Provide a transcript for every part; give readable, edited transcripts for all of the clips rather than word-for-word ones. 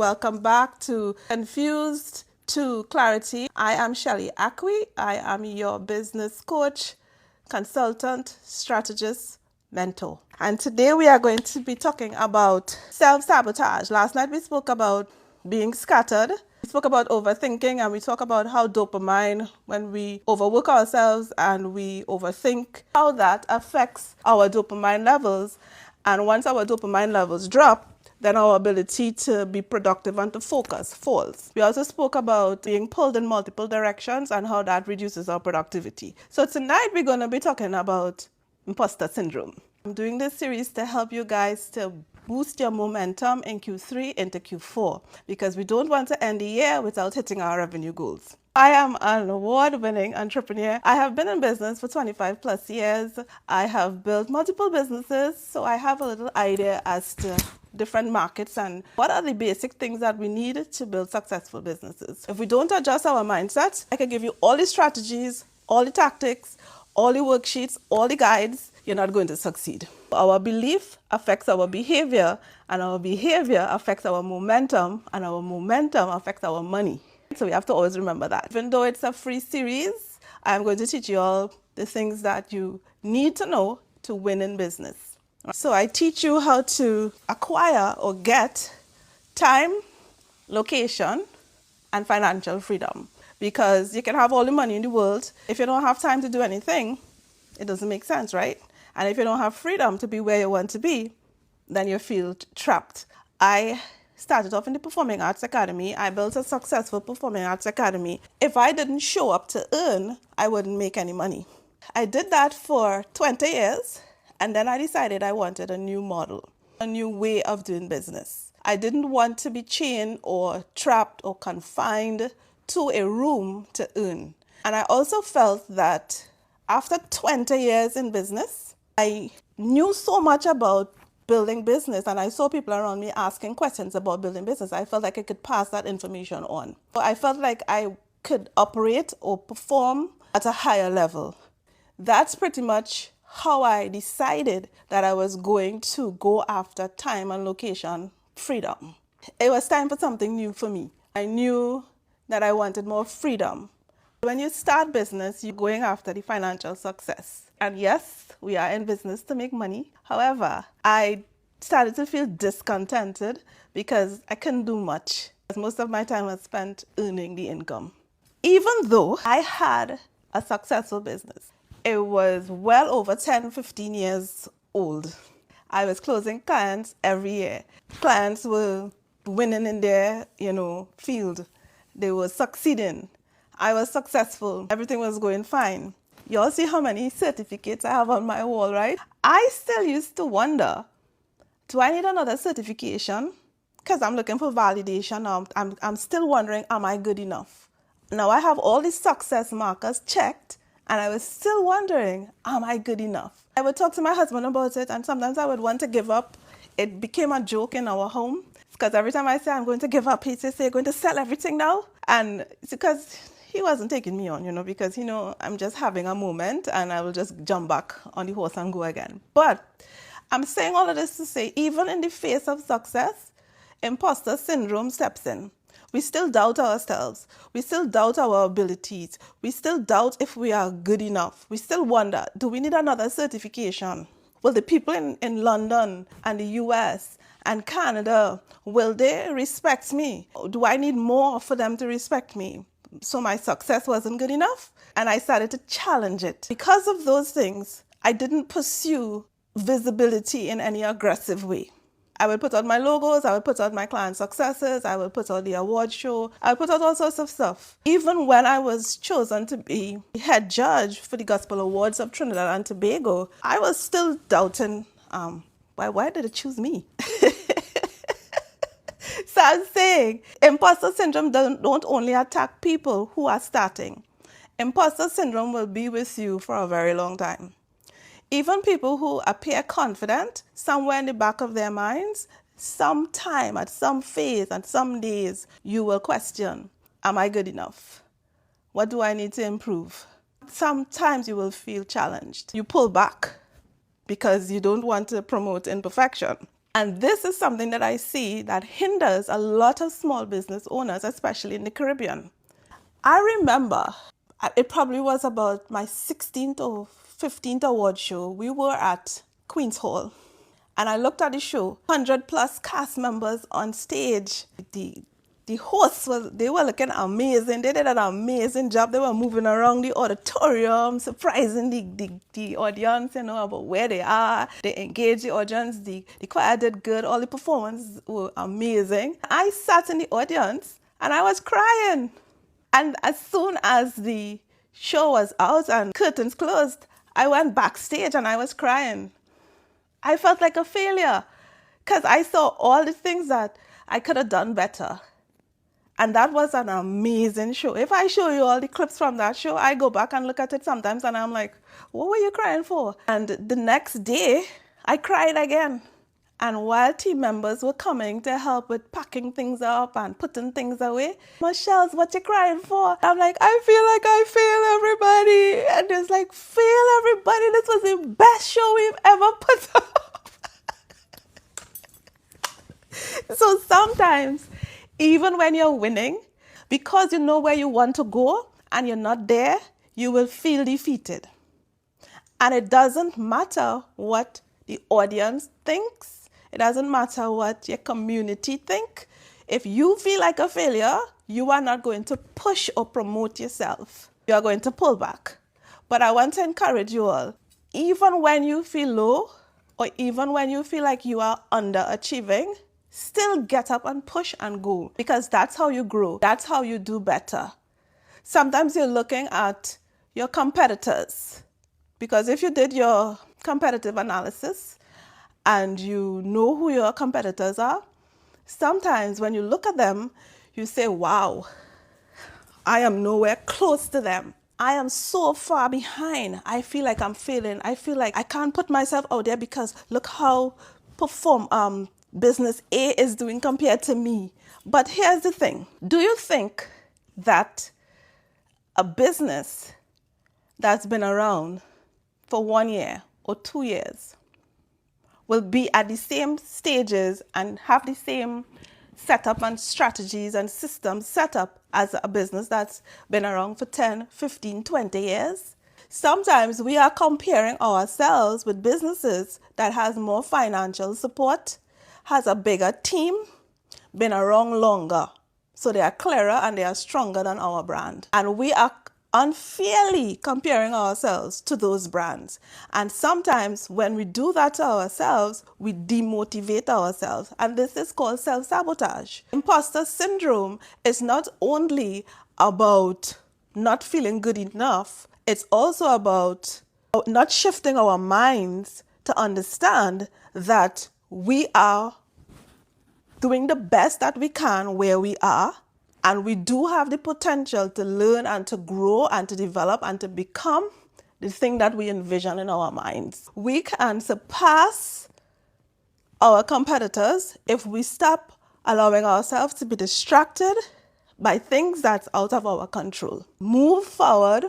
Welcome back to Confused to Clarity. I am Shelly-Ann. I am your business coach, consultant, strategist, mentor. And today we are going to be talking about self-sabotage. Last night we spoke about being scattered. We spoke about overthinking, and we talk about how dopamine, when we overwork ourselves and we overthink, how that affects our dopamine levels. And once our dopamine levels drop, then our ability to be productive and to focus falls. We also spoke about being pulled in multiple directions and how that reduces our productivity. So tonight we're going to be talking about imposter syndrome. I'm doing this series to help you guys to boost your momentum in Q3 into Q4 because we don't want to end the year without hitting our revenue goals. I am an award-winning entrepreneur. I have been in business for 25 plus years. I have built multiple businesses, so I have a little idea as to different markets and what are the basic things that we need to build successful businesses. If we don't adjust our mindset, I can give you all the strategies, all the tactics, all the worksheets, all the guides, you're not going to succeed. Our belief affects our behavior, and our behavior affects our momentum, and our momentum affects our money. So we have to always remember that. Even though it's a free series, I'm going to teach you all the things that you need to know to win in business. So I teach you how to acquire or get time, location, and financial freedom. Because you can have all the money in the world. If you don't have time to do anything, it doesn't make sense, right? And if you don't have freedom to be where you want to be, then you feel trapped. I started off in the Performing Arts Academy. I built a successful Performing Arts Academy. If I didn't show up to earn, I wouldn't make any money. I did that for 20 years, and then I decided I wanted a new model, a new way of doing business. I didn't want to be chained or trapped or confined to a room to earn. And I also felt that after 20 years in business, I knew so much about building business, and I saw people around me asking questions about building business. I felt like I could pass that information on. So I felt like I could operate or perform at a higher level. That's pretty much how I decided that I was going to go after time and location freedom. It was time for something new for me. I knew that I wanted more freedom. When you start business, you're going after the financial success. And yes, we are in business to make money. However, I started to feel discontented because I couldn't do much. Most of my time was spent earning the income. Even though I had a successful business, it was well over 10, 15 years old. I was closing clients every year. Clients were winning in their, field. They were succeeding. I was successful. Everything was going fine. You all see how many certificates I have on my wall, right? I still used to wonder, do I need another certification? Because I'm looking for validation. I'm still wondering, am I good enough? Now I have all these success markers checked, and I was still wondering, am I good enough? I would talk to my husband about it, and sometimes I would want to give up. It became a joke in our home, because every time I say I'm going to give up, he'd say, you're going to sell everything now? And it's because he wasn't taking me on, because, I'm just having a moment and I will just jump back on the horse and go again. But I'm saying all of this to say, even in the face of success, imposter syndrome steps in. We still doubt ourselves. We still doubt our abilities. We still doubt if we are good enough. We still wonder, do we need another certification? Will the people in London and the US and Canada, will they respect me? Do I need more for them to respect me? So my success wasn't good enough, and I started to challenge it. Because of those things, I didn't pursue visibility in any aggressive way. I would put out my logos, I would put out my client successes, I would put out the award show, I would put out all sorts of stuff. Even when I was chosen to be head judge for the Gospel Awards of Trinidad and Tobago, I was still doubting, why did it choose me? So I'm saying, imposter syndrome don't only attack people who are starting. Imposter syndrome will be with you for a very long time. Even people who appear confident, somewhere in the back of their minds, sometime, at some phase, and some days, you will question, am I good enough? What do I need to improve? Sometimes you will feel challenged. You pull back because you don't want to promote imperfection. And this is something that I see that hinders a lot of small business owners, especially in the Caribbean. I remember it probably was about my 16th or 15th award show. We were at Queen's Hall. And I looked at the show, 100 plus cast members on stage. The hosts, they were looking amazing. They did an amazing job. They were moving around the auditorium, surprising the audience, about where they are. They engaged the audience. The choir did good. All the performances were amazing. I sat in the audience and I was crying. And as soon as the show was out and curtains closed, I went backstage and I was crying. I felt like a failure because I saw all the things that I could have done better. And that was an amazing show. If I show you all the clips from that show, I go back and look at it sometimes and I'm like, what were you crying for? And the next day, I cried again. And while team members were coming to help with packing things up and putting things away, Michelle's, what you crying for? I'm like, I feel like I failed everybody. And it's like, fail everybody. This was the best show we've ever put up. So sometimes, even when you're winning, because you know where you want to go and you're not there, you will feel defeated. And it doesn't matter what the audience thinks. It doesn't matter what your community think. If you feel like a failure, you are not going to push or promote yourself. You are going to pull back. But I want to encourage you all, even when you feel low or even when you feel like you are underachieving, still get up and push and go, because that's how you grow. That's how you do better. Sometimes you're looking at your competitors, because if you did your competitive analysis and you know who your competitors are, sometimes when you look at them, you say, wow, I am nowhere close to them. I am so far behind. I feel like I'm failing. I feel like I can't put myself out there because look how business A is doing compared to me. But here's the thing. Do you think that a business that's been around for 1 year or 2 years will be at the same stages and have the same setup and strategies and systems set up as a business that's been around for 10, 15, 20 years? Sometimes we are comparing ourselves with businesses that has more financial support, has a bigger team, been around longer. So they are clearer and they are stronger than our brand. And we are unfairly comparing ourselves to those brands. And sometimes when we do that to ourselves, we demotivate ourselves. And this is called self-sabotage. Imposter syndrome is not only about not feeling good enough, it's also about not shifting our minds to understand that we are doing the best that we can where we are, and we do have the potential to learn and to grow and to develop and to become the thing that we envision in our minds. We can surpass our competitors if we stop allowing ourselves to be distracted by things that's out of our control. Move forward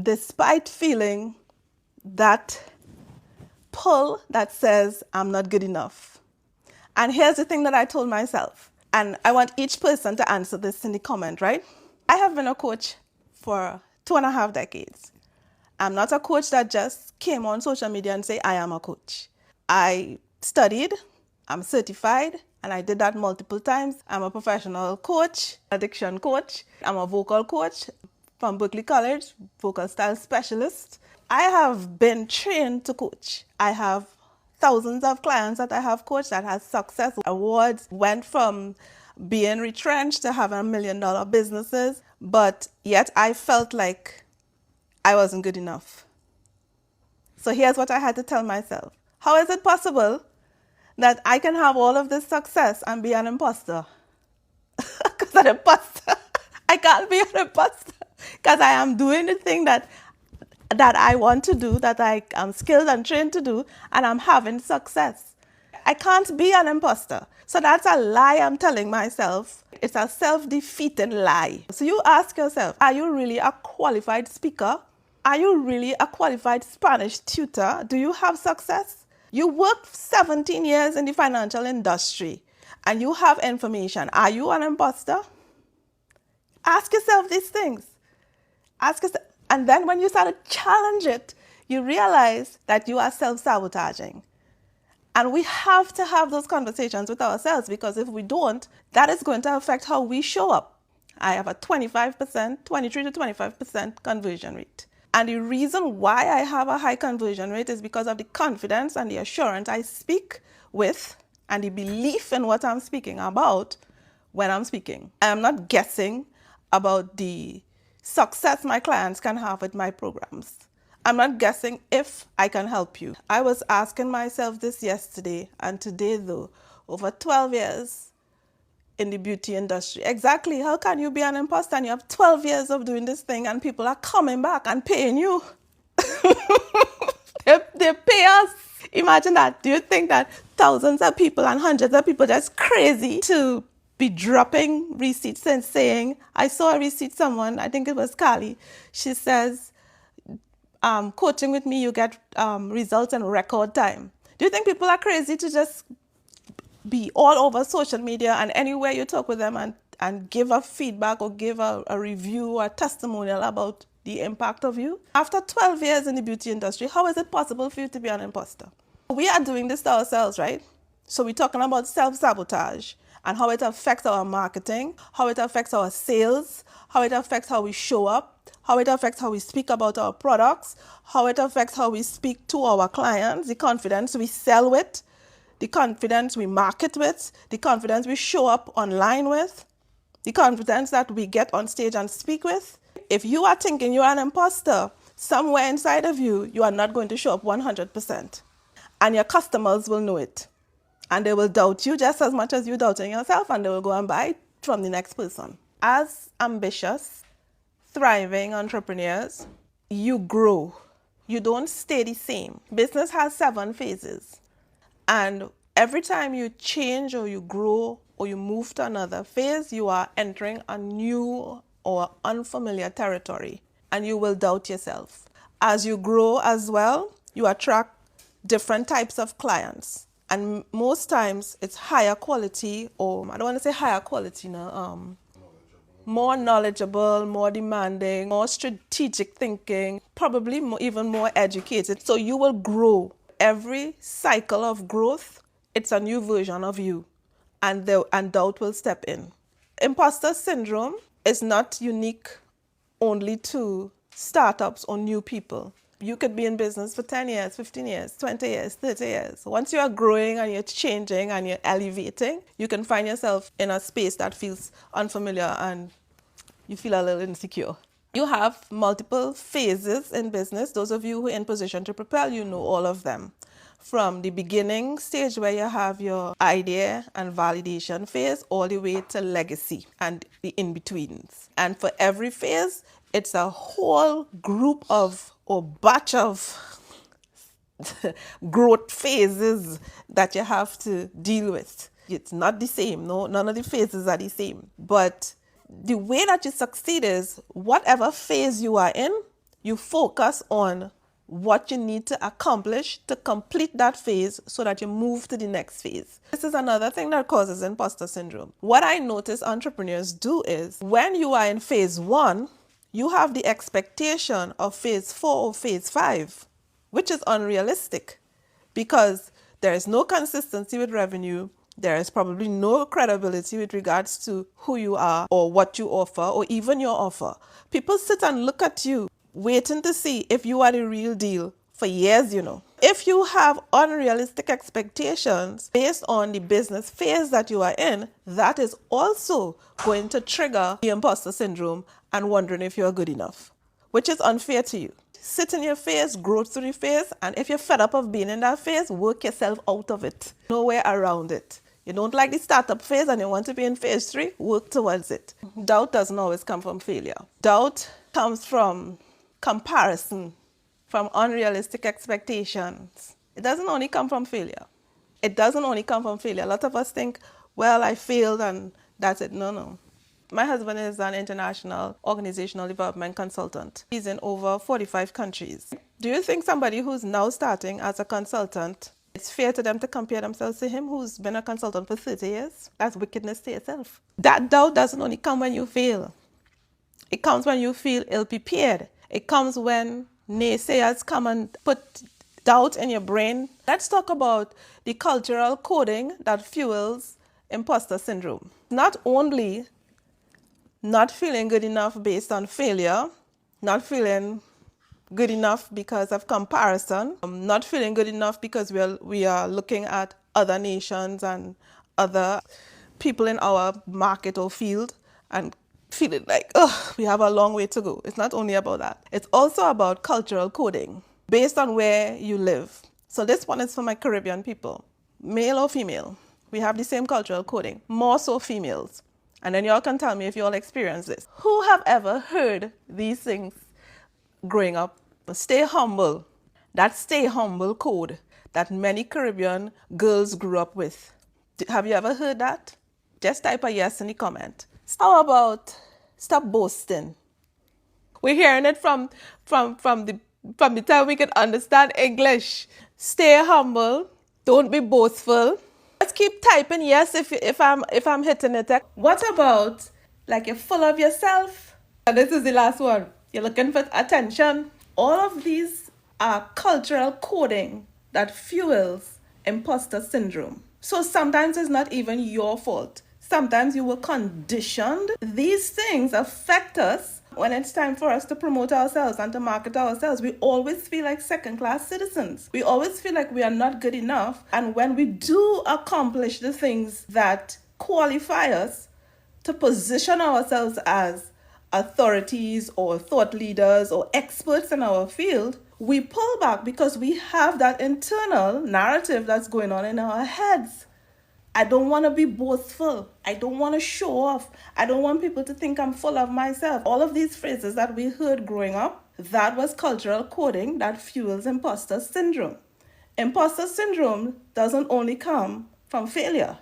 despite feeling that pull that says, I'm not good enough. And here's the thing that I told myself, and I want each person to answer this in the comment, right? I have been a coach for 2.5 decades. I'm not a coach that just came on social media and say, I am a coach. I studied, I'm certified, and I did that multiple times. I'm a professional coach, addiction coach. I'm a vocal coach from Berkeley College, vocal style specialist. I have been trained to coach. I have thousands of clients that I have coached that has success awards, went from being retrenched to having $1 million businesses, but yet I felt like I wasn't good enough. So here's what I had to tell myself. How is it possible that I can have all of this success and be an imposter? Because an imposter, I can't be an imposter because I am doing the thing that I want to do, that I am skilled and trained to do, and I'm having success. I can't be an imposter. So that's a lie I'm telling myself. It's a self-defeating lie. So you ask yourself, are you really a qualified speaker? Are you really a qualified Spanish tutor? Do you have success? You worked 17 years in the financial industry and you have information. Are you an imposter? Ask yourself these things. Ask yourself, and then when you start to challenge it, you realize that you are self-sabotaging. And we have to have those conversations with ourselves, because if we don't, that is going to affect how we show up. I have a 25%, 23 to 25% conversion rate. And the reason why I have a high conversion rate is because of the confidence and the assurance I speak with and the belief in what I'm speaking about when I'm speaking. I am not guessing about the success my clients can have with my programs. I'm not guessing if I can help you. I was asking myself this yesterday and today, though, over 12 years in the beauty industry. Exactly, how can you be an imposter and you have 12 years of doing this thing and people are coming back and paying you? they pay us. Imagine that. Do you think that thousands of people and hundreds of people just crazy to be dropping receipts and saying, I saw a receipt, someone, I think it was Kali, she says, coaching with me, you get results in record time. Do you think people are crazy to just be all over social media and anywhere you talk with them and give a feedback or give a review or a testimonial about the impact of you? After 12 years in the beauty industry, how is it possible for you to be an imposter? We are doing this to ourselves, right? So we're talking about self-sabotage and how it affects our marketing, how it affects our sales, how it affects how we show up, how it affects how we speak about our products, how it affects how we speak to our clients, the confidence we sell with, the confidence we market with, the confidence we show up online with, the confidence that we get on stage and speak with. If you are thinking you're an imposter, somewhere inside of you, you are not going to show up 100%. And your customers will know it. And they will doubt you just as much as you're doubting yourself, and they will go and buy from the next person. As ambitious, thriving entrepreneurs, you grow. You don't stay the same. Business has 7 phases. And every time you change or you grow or you move to another phase, you are entering a new or unfamiliar territory, and you will doubt yourself. As you grow as well, you attract different types of clients. And most times it's higher quality, or I don't want to say higher quality, no, more knowledgeable, more demanding, more strategic thinking, probably even more educated. So you will grow. Every cycle of growth, it's a new version of you, and doubt will step in. Imposter syndrome is not unique only to startups or new people. You could be in business for 10 years, 15 years, 20 years, 30 years. Once you are growing and you're changing and you're elevating, you can find yourself in a space that feels unfamiliar and you feel a little insecure. You have multiple phases in business. Those of you who are in position to propel, you know all of them. From the beginning stage where you have your idea and validation phase, all the way to legacy and the in-betweens. And for every phase, it's a whole group of or batch of growth phases that you have to deal with. It's not the same. No, none of the phases are the same. But the way that you succeed is whatever phase you are in, you focus on what you need to accomplish to complete that phase so that you move to the next phase. This is another thing that causes imposter syndrome. What I notice entrepreneurs do is when you are in phase 1, you have the expectation of phase 4 or phase 5, which is unrealistic because there is no consistency with revenue. There is probably no credibility with regards to who you are or what you offer or even your offer. People sit and look at you waiting to see if you are the real deal for years, you know. If you have unrealistic expectations based on the business phase that you are in, that is also going to trigger the imposter syndrome and wondering if you're good enough, which is unfair to you. Sit in your phase, grow through the phase, and if you're fed up of being in that phase, work yourself out of it. No way around it. You don't like the startup phase and you want to be in phase 3, work towards it. Doubt doesn't always come from failure. Doubt comes from comparison, from unrealistic expectations. It doesn't only come from failure. It doesn't only come from failure. A lot of us think, well, I failed and that's it. No. My husband is an international organizational development consultant. He's in over 45 countries. Do you think somebody who's now starting as a consultant It's fair to them to compare themselves to him who's been a consultant for 30 years. That's wickedness to yourself. That doubt doesn't only come when you fail. It comes when you feel ill-prepared. It comes when naysayers come and put doubt in your brain. Let's talk about the cultural coding that fuels imposter syndrome. Not only not feeling good enough based on failure, not feeling good enough because of comparison, not feeling good enough because we are looking at other nations and other people in our market or field and feeling like, oh, we have a long way to go. It's not only about that. It's also about cultural coding based on where you live. So this one is for my Caribbean people, male or female. We have the same cultural coding, more so females. And then y'all can tell me if you all experience this. Who have ever heard these things growing up? Stay humble. That stay humble code that many Caribbean girls grew up with. Have you ever heard that? Just type a yes in the comment. How about stop boasting? We're hearing it from the time we can understand English. Stay humble. Don't be boastful. Let's keep typing yes if I'm hitting it. What about like you're full of yourself? And this is the last one. You're looking for attention. All of these are cultural coding that fuels imposter syndrome. So sometimes it's not even your fault. Sometimes you were conditioned. These things affect us when it's time for us to promote ourselves and to market ourselves. We always feel like second-class citizens. We always feel like we are not good enough. And when we do accomplish the things that qualify us to position ourselves as authorities or thought leaders or experts in our field, we pull back because we have that internal narrative that's going on in our heads. I don't want to be boastful. I don't want to show off. I don't want people to think I'm full of myself. All of these phrases that we heard growing up, that was cultural coding that fuels imposter syndrome. Imposter syndrome doesn't only come from failure.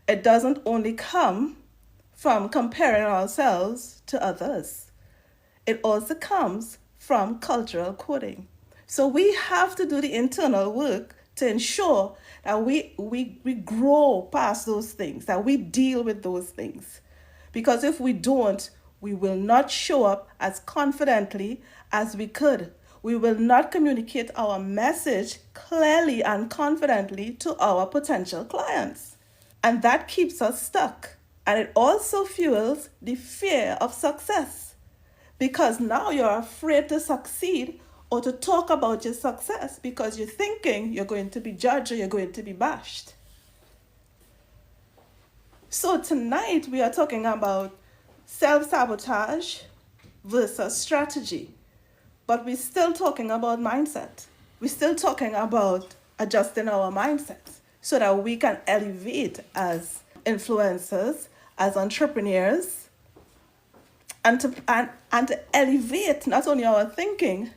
It doesn't only come from comparing ourselves to others. It also comes from cultural coding. So we have to do the internal work to ensure that we grow past those things, that we deal with those things. Because if we don't, we will not show up as confidently as we could. We will not communicate our message clearly and confidently to our potential clients. And that keeps us stuck. And it also fuels the fear of success. Because now you're afraid to succeed or to talk about your success because you're thinking you're going to be judged or you're going to be bashed. So tonight we are talking about self-sabotage versus strategy. But we're still talking about mindset. We're still talking about adjusting our mindsets so that we can elevate as influencers, as entrepreneurs, and to elevate not only our thinking,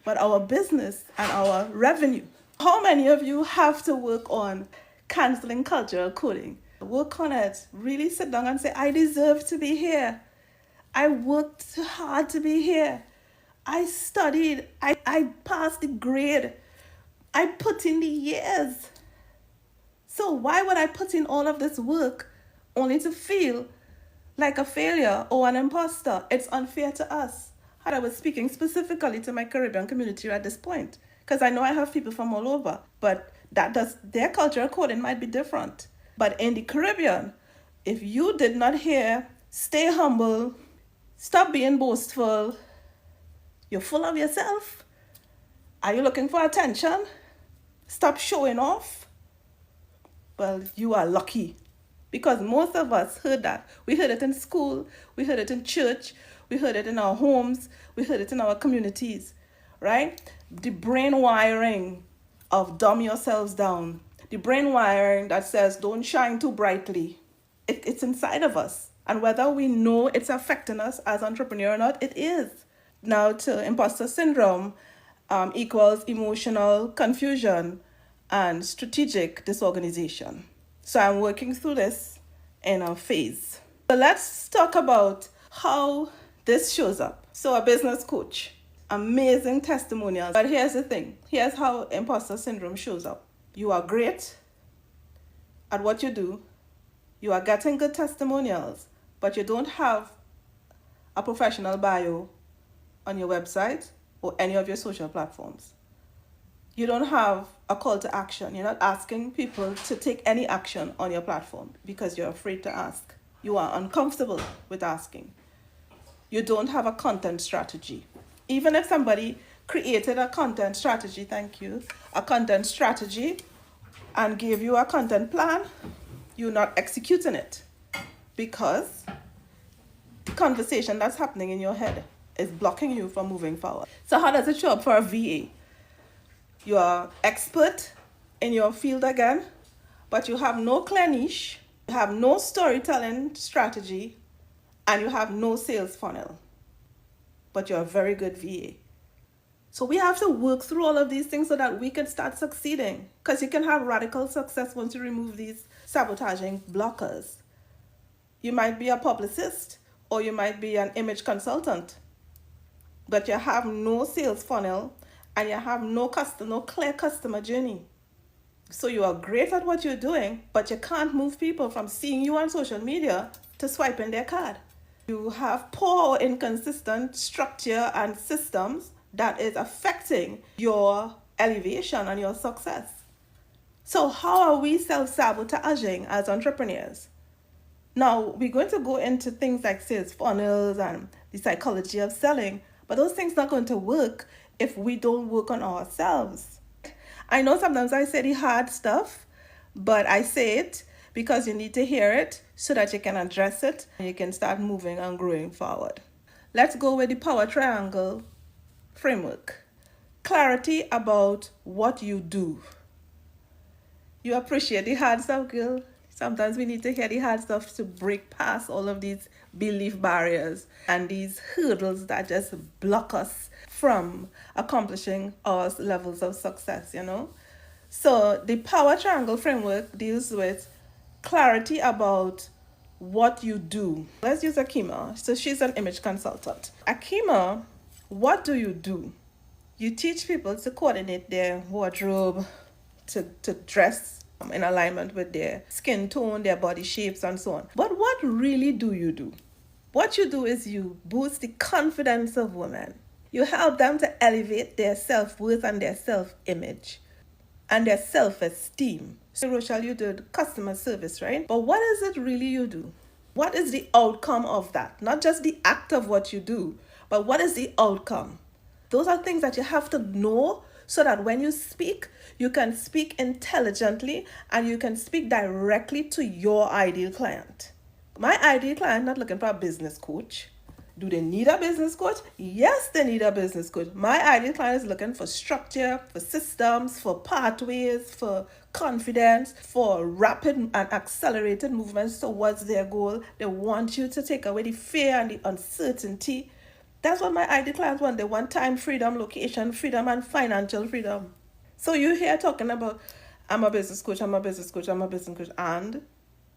but our business and our revenue. How many of you have to work on canceling cultural coding? Work on it. Really sit down and say, I deserve to be here. I worked hard to be here. I studied. I passed the grade. I put in the years. So why would I put in all of this work only to feel like a failure or an imposter? It's unfair to us. I was speaking specifically to my Caribbean community at this point, because I know I have people from all over, but their cultural coding might be different. But in the Caribbean, if you did not hear, stay humble, stop being boastful, you're full of yourself, are you looking for attention? Stop showing off. Well, you are lucky. Because most of us heard that. We heard it in school, we heard it in church, we heard it in our homes, we heard it in our communities, right? The brain wiring of dumb yourselves down. The brain wiring that says don't shine too brightly. It's inside of us. And whether we know it's affecting us as entrepreneurs or not, it is. Now to imposter syndrome equals emotional confusion and strategic disorganization. So I'm working through this in a phase. So let's talk about how this shows up. So a business coach, amazing testimonials. But here's the thing. Here's how imposter syndrome shows up. You are great at what you do. You are getting good testimonials, but you don't have a professional bio on your website or any of your social platforms. You don't have a call to action. You're not asking people to take any action on your platform because you're afraid to ask. You are uncomfortable with asking. You don't have a content strategy. Even if somebody created a content strategy, a content strategy and gave you a content plan, you're not executing it because the conversation that's happening in your head is blocking you from moving forward. So how does it show up for a VA? You are expert in your field again, but you have no clear niche, you have no storytelling strategy, and you have no sales funnel. But you're a very good VA. So we have to work through all of these things so that we can start succeeding. Because you can have radical success once you remove these sabotaging blockers. You might be a publicist or you might be an image consultant, but you have no sales funnel and you have no clear customer journey. So you are great at what you're doing, but you can't move people from seeing you on social media to swiping their card. You have poor or inconsistent structure and systems that is affecting your elevation and your success. So how are we self-sabotaging as entrepreneurs? Now, we're going to go into things like sales funnels and the psychology of selling, but those things are not going to work if we don't work on ourselves. I know sometimes I say the hard stuff, but I say it because you need to hear it so that you can address it and you can start moving and growing forward. Let's go with the power triangle framework. Clarity about what you do. You appreciate the hard stuff, girl? Sometimes we need to hear the hard stuff to break past all of these belief barriers and these hurdles that just block us from accomplishing our levels of success, So the power triangle framework deals with clarity about what you do. Let's use Akima. So she's an image consultant. Akima, what do you do? You teach people to coordinate their wardrobe, to dress in alignment with their skin tone, their body shapes, and so on. But what really do you do? What you do is you boost the confidence of women. You help them to elevate their self-worth and their self-image and their self-esteem. So, Rochelle, you did customer service, right? But what is it really you do? What is the outcome of that? Not just the act of what you do, but what is the outcome? Those are things that you have to know so that when you speak, you can speak intelligently and you can speak directly to your ideal client. My ideal client not looking for a business coach. Do they need a business coach? Yes, they need a business coach. My ideal client is looking for structure, for systems, for pathways, for confidence, for rapid and accelerated movements towards their goal. They want you to take away the fear and the uncertainty. That's what my ideal clients want. They want time freedom, location freedom, and financial freedom. So you hear talking about, I'm a business coach, I'm a business coach, I'm a business coach. And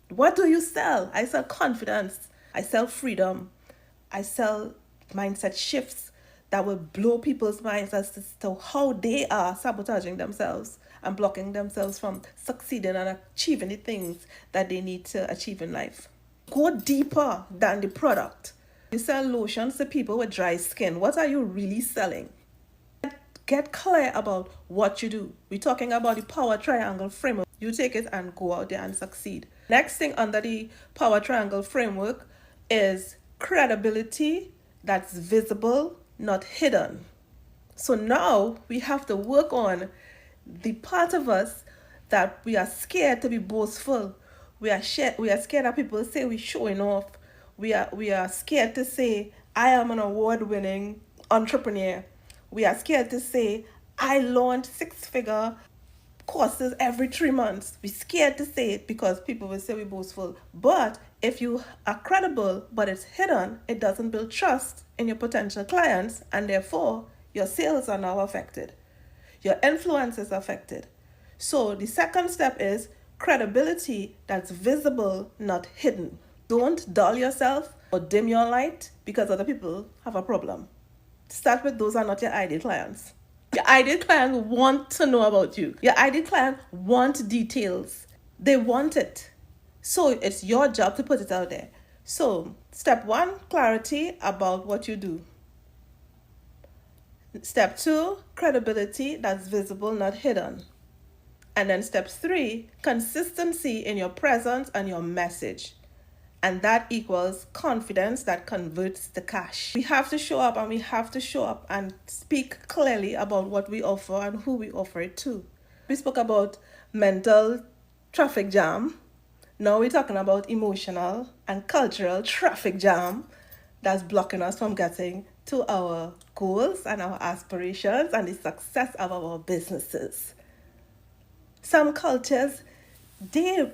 what do you sell? I sell confidence. I sell freedom. I sell mindset shifts that will blow people's minds as to how they are sabotaging themselves and blocking themselves from succeeding and achieving the things that they need to achieve in life. Go deeper than the product. You sell lotions to people with dry skin. What are you really selling? Get clear about what you do. We're talking about the power triangle framework. You take it and go out there and succeed. Next thing under the power triangle framework is credibility that's visible, not hidden. So now we have to work on the part of us that we are scared to be boastful. We are scared that people say we're showing off. We are scared to say, I am an award-winning entrepreneur. We are scared to say, I launch 6-figure courses every 3 months. We're scared to say it because people will say we're boastful. But if you are credible, but it's hidden, it doesn't build trust in your potential clients, and therefore your sales are now affected. Your influence is affected. So the second step is credibility that's visible, not hidden. Don't dull yourself or dim your light because other people have a problem. Start with those are not your ideal clients. Your ideal client want to know about you. Your ideal client want details. They want it. So it's your job to put it out there. So step 1, clarity about what you do. Step 2, credibility that's visible, not hidden. And then step 3, consistency in your presence and your message. And that equals confidence that converts to cash. We have to show up, and we have to show up and speak clearly about what we offer and who we offer it to. We spoke about mental traffic jam. Now we're talking about emotional and cultural traffic jam that's blocking us from getting to our goals and our aspirations and the success of our businesses. Some cultures, they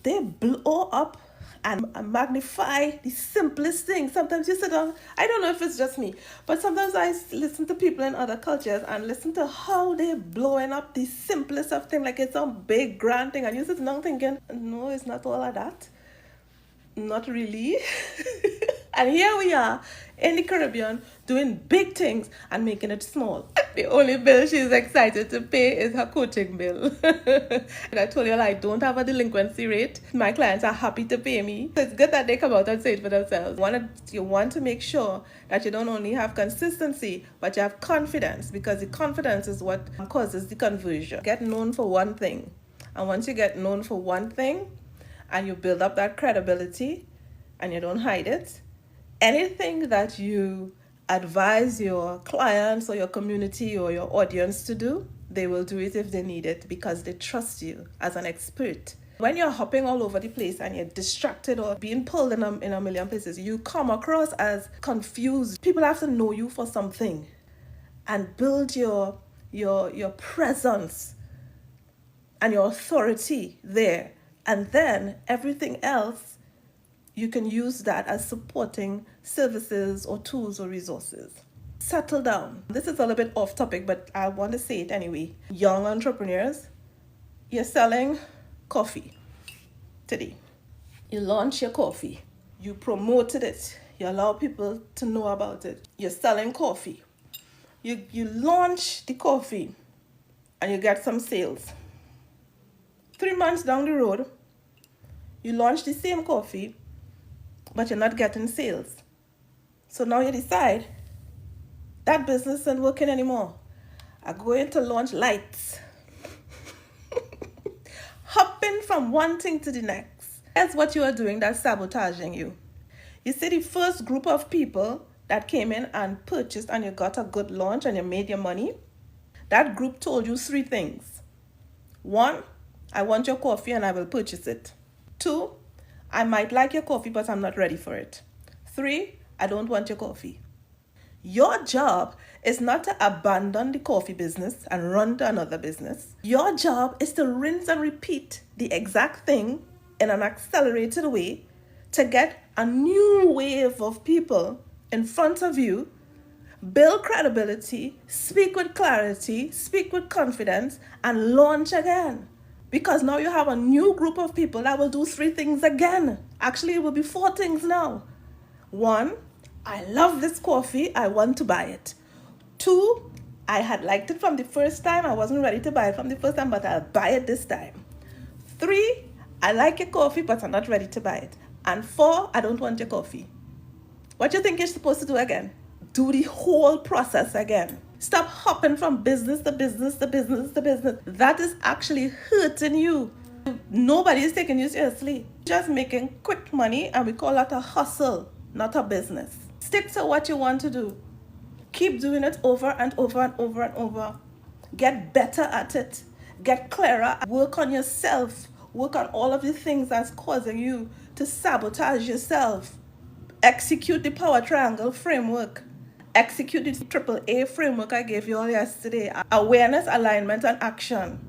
blow up and magnify the simplest things. Sometimes you sit down, I don't know if it's just me, but sometimes I listen to people in other cultures and listen to how they're blowing up the simplest of things, like it's some big grand thing, and you sit down thinking, no, it's not all of that. Not really. And here we are in the Caribbean doing big things and making it small. The only bill she's excited to pay is her coaching bill. And I told you I don't have a delinquency rate. My clients are happy to pay me. So it's good that they come out and say it for themselves. You want to make sure that you don't only have consistency, but you have confidence, because the confidence is what causes the conversion. Get known for one thing. And once you get known for one thing and you build up that credibility and you don't hide it, anything that you advise your clients or your community or your audience to do, they will do it if they need it, because they trust you as an expert. When you're hopping all over the place and you're distracted or being pulled in a million places, you come across as confused. People have to know you for something and build your presence and your authority there. And then everything else, you can use that as supporting services or tools or resources. Settle down. This is a little bit off topic, but I want to say it anyway. Young entrepreneurs, you're selling coffee today. You launch your coffee. You promoted it. You allow people to know about it. You're selling coffee. You launch the coffee and you get some sales. 3 months down the road, you launch the same coffee, but you're not getting sales. So now you decide that business isn't working anymore. I'm going to launch lights. Hopping from one thing to the next. That's what you are doing that's sabotaging you. You see, the first group of people that came in and purchased and you got a good launch and you made your money, that group told you 3 things. 1, I want your coffee and I will purchase it. 2, I might like your coffee, but I'm not ready for it. 3, I don't want your coffee. Your job is not to abandon the coffee business and run to another business. Your job is to rinse and repeat the exact thing in an accelerated way to get a new wave of people in front of you, build credibility, speak with clarity, speak with confidence, and launch again. Because now you have a new group of people that will do 3 things again. Actually, it will be 4 things now. 1, I love this coffee. I want to buy it. 2, I had liked it from the first time. I wasn't ready to buy it from the first time, but I'll buy it this time. 3, I like your coffee, but I'm not ready to buy it. And 4, I don't want your coffee. What do you think you're supposed to do again? Do the whole process again. Stop hopping from business to business to business to business. That is actually hurting you. Nobody is taking you seriously. Just making quick money, and we call that a hustle, not a business. Stick to what you want to do. Keep doing it over and over and over and over. Get better at it. Get clearer. Work on yourself. Work on all of the things that's causing you to sabotage yourself. Execute the power triangle framework. Execute the AAA framework I gave you all yesterday. Awareness, alignment, and action.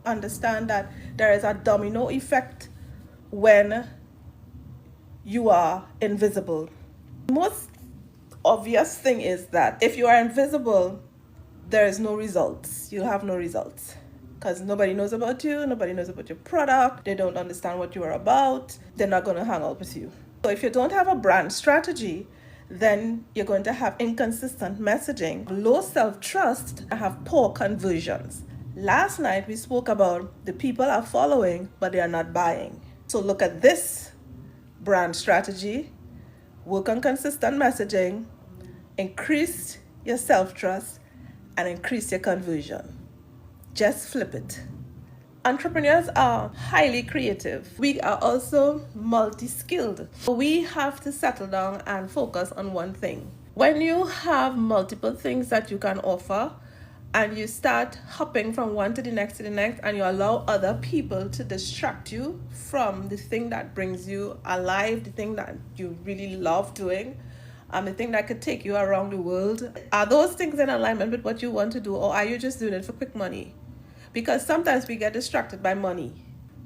Understand that there is a domino effect when you are invisible. The most obvious thing is that if you are invisible, there is no results. You have no results. Because nobody knows about you, nobody knows about your product, they don't understand what you are about, they're not going to hang out with you. So if you don't have a brand strategy, then you're going to have inconsistent messaging, low self-trust, and have poor conversions. Last night we spoke about the people are following, but they are not buying. So look at this brand strategy, work on consistent messaging, increase your self-trust, and increase your conversion. Just flip it. Entrepreneurs are highly creative. We are also multi-skilled. We have to settle down and focus on one thing. When you have multiple things that you can offer and you start hopping from one to the next and you allow other people to distract you from the thing that brings you alive, the thing that you really love doing, the thing that could take you around the world, are those things in alignment with what you want to do, or are you just doing it for quick money? Because sometimes we get distracted by money.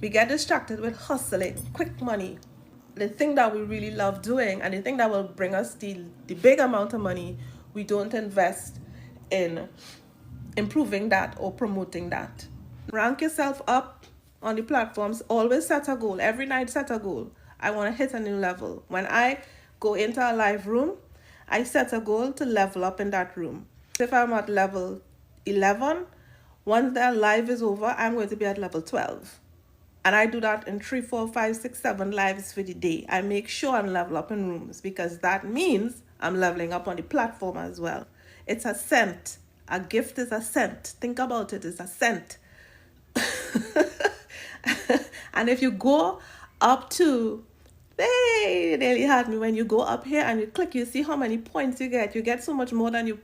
We get distracted with hustling, quick money. The thing that we really love doing and the thing that will bring us the big amount of money, we don't invest in improving that or promoting that. Rank yourself up on the platforms. Always set a goal. Every night set a goal. I want to hit a new level. When I go into a live room, I set a goal to level up in that room. If I'm at level 11, once the live is over, I'm going to be at level 12. And I do that in 3, 4, 5, 6, 7 lives for the day. I make sure I'm level up in rooms because that means I'm leveling up on the platform as well. It's a cent. A gift is a cent. Think about it, it's a cent. And if you go up to, they nearly had me, when you go up here and you click, you see how many points you get so much more than you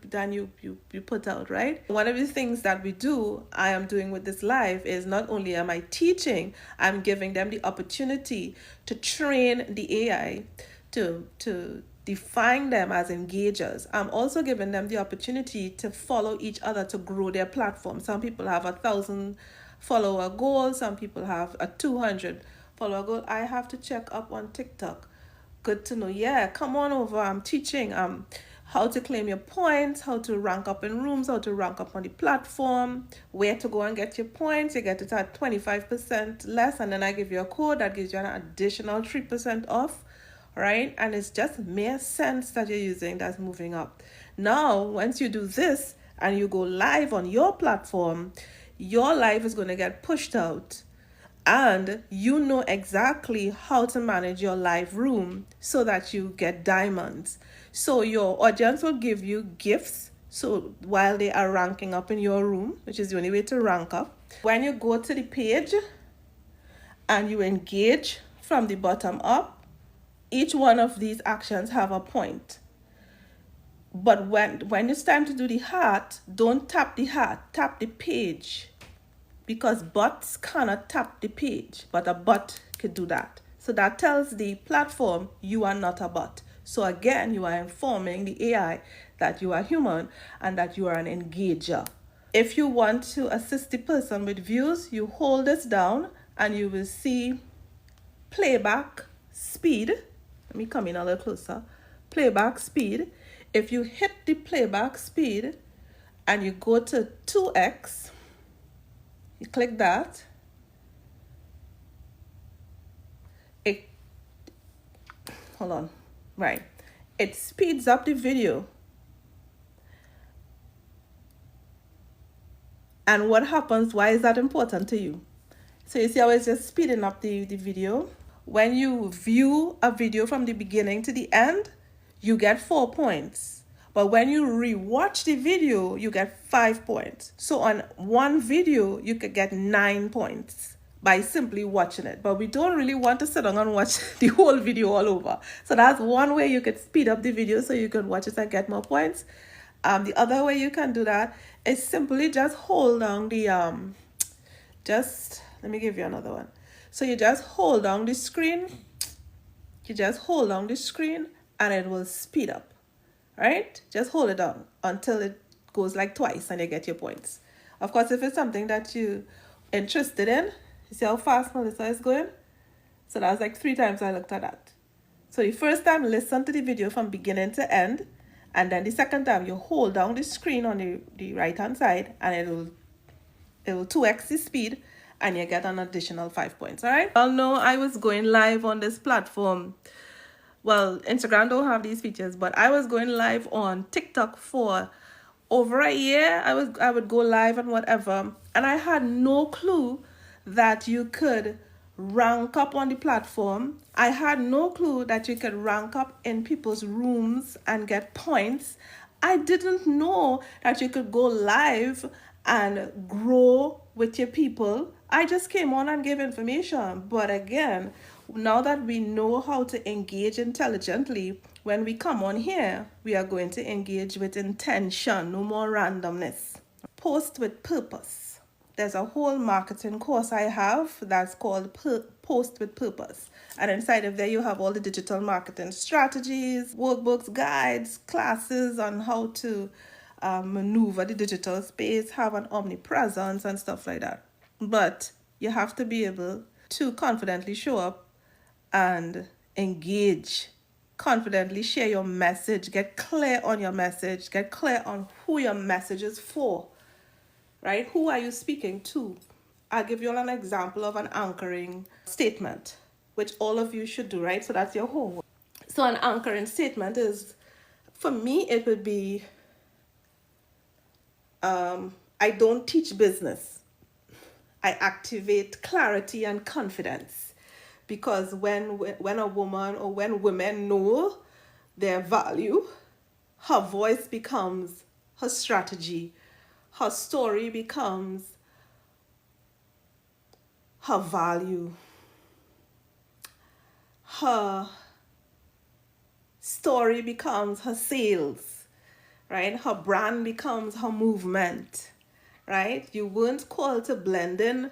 put out, right? One of the things that we do, I am doing with this live, is not only am I teaching, I'm giving them the opportunity to train the AI to define them as engagers. I'm also giving them the opportunity to follow each other to grow their platform. Some people have 1,000 follower goal, some people have a 200 follower goal. I have to check up on TikTok. Good to know. Yeah, come on over. I'm teaching how to claim your points, how to rank up in rooms, how to rank up on the platform, where to go and get your points. You get it at 25% less, and then I give you a code that gives you an additional 3% off, right? And it's just mere cents that you're using that's moving up. Now, once you do this and you go live on your platform, your live is going to get pushed out. And you know exactly how to manage your live room so that you get diamonds. So your audience will give you gifts. So while they are ranking up in your room, which is the only way to rank up, when you go to the page and you engage from the bottom up, each one of these actions have a point. But when it's time to do the heart, don't tap the heart, tap the page. Because bots cannot tap the page, but a bot could do that. So that tells the platform you are not a bot. So again, you are informing the AI that you are human and that you are an engager. If you want to assist the person with views, you hold this down and you will see playback speed. Let me come in a little closer. Playback speed. If you hit the playback speed and you go to 2x, you click that, it speeds up the video. And what happens, why is that important to you? So you see how it's just speeding up the video. When you view a video from the beginning to the end, you get 4 points. But when you rewatch the video, you get 5 points. So on one video, you could get 9 points by simply watching it. But we don't really want to sit down and watch the whole video all over. So that's one way you could speed up the video so you can watch it and get more points. The other way you can do that is simply just hold down the, let me give you another one. So you just hold down the screen. You just hold down the screen and it will speed up. Right? Just hold it down until it goes like twice and you get your points. Of course, if it's something that you're interested in, you see how fast Melissa is going? So that was like 3 times I looked at that. So the first time, listen to the video from beginning to end. And then the second time, you hold down the screen on the right-hand side and it will 2x the speed and you get an additional 5 points, all right? I'll know I was going live on this platform well, Instagram don't have these features, but I was going live on TikTok for over a year. I would go live and whatever, and I had no clue that you could rank up on the platform. I had no clue that you could rank up in people's rooms and get points. I didn't know that you could go live and grow with your people. I just came on and gave information. But again, now that we know how to engage intelligently, when we come on here, we are going to engage with intention, no more randomness. Post with purpose. There's a whole marketing course I have that's called Post with Purpose. And inside of there, you have all the digital marketing strategies, workbooks, guides, classes on how to maneuver the digital space, have an omnipresence, and stuff like that. But you have to be able to confidently show up and engage, confidently share your message, get clear on your message, get clear on who your message is for, right? Who are you speaking to? I'll give you all an example of an anchoring statement, which all of you should do, right? So that's your homework. So an anchoring statement is, for me, it would be, I don't teach business. I activate clarity and confidence. Because when a woman or when women know their value, her voice becomes her strategy. Her story becomes her value. Her story becomes her sales, right? Her brand becomes her movement, right? You weren't called to blend in.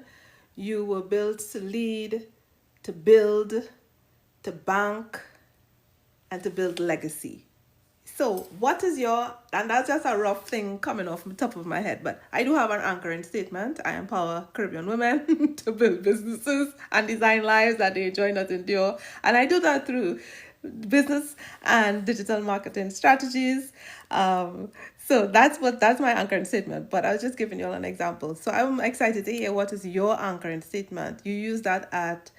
You were built to lead, to build, to bank, and to build legacy. So what is your, and that's just a rough thing coming off the top of my head, but I do have an anchoring statement. I empower Caribbean women to build businesses and design lives that they enjoy, not endure. And I do that through business and digital marketing strategies. So that's my anchoring statement, but I was just giving you all an example. So I'm excited to hear what is your anchoring statement. You use that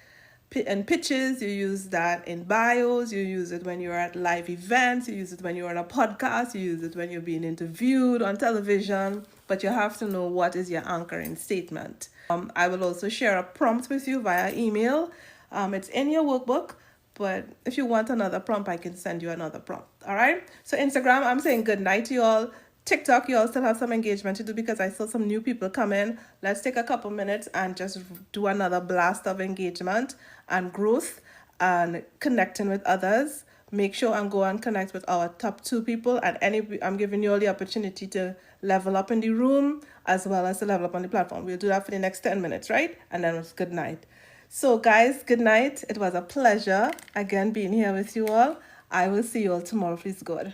in pitches, you use that in bios, you use it when you're at live events, you use it when you're on a podcast, you use it when you're being interviewed on television, but you have to know what is your anchoring statement. I will also share a prompt with you via email. It's in your workbook, but if you want another prompt, I can send you another prompt. All right. So Instagram, I'm saying good night to you all. TikTok, you all still have some engagement to do because I saw some new people come in. Let's take a couple minutes and just do another blast of engagement and growth and connecting with others. Make sure and go and connect with our top 2 people, and I'm giving you all the opportunity to level up in the room as well as to level up on the platform. We'll do that for the next 10 minutes, right? And then it's good night. So guys, good night. It was a pleasure again being here with you all. I will see you all tomorrow, please God.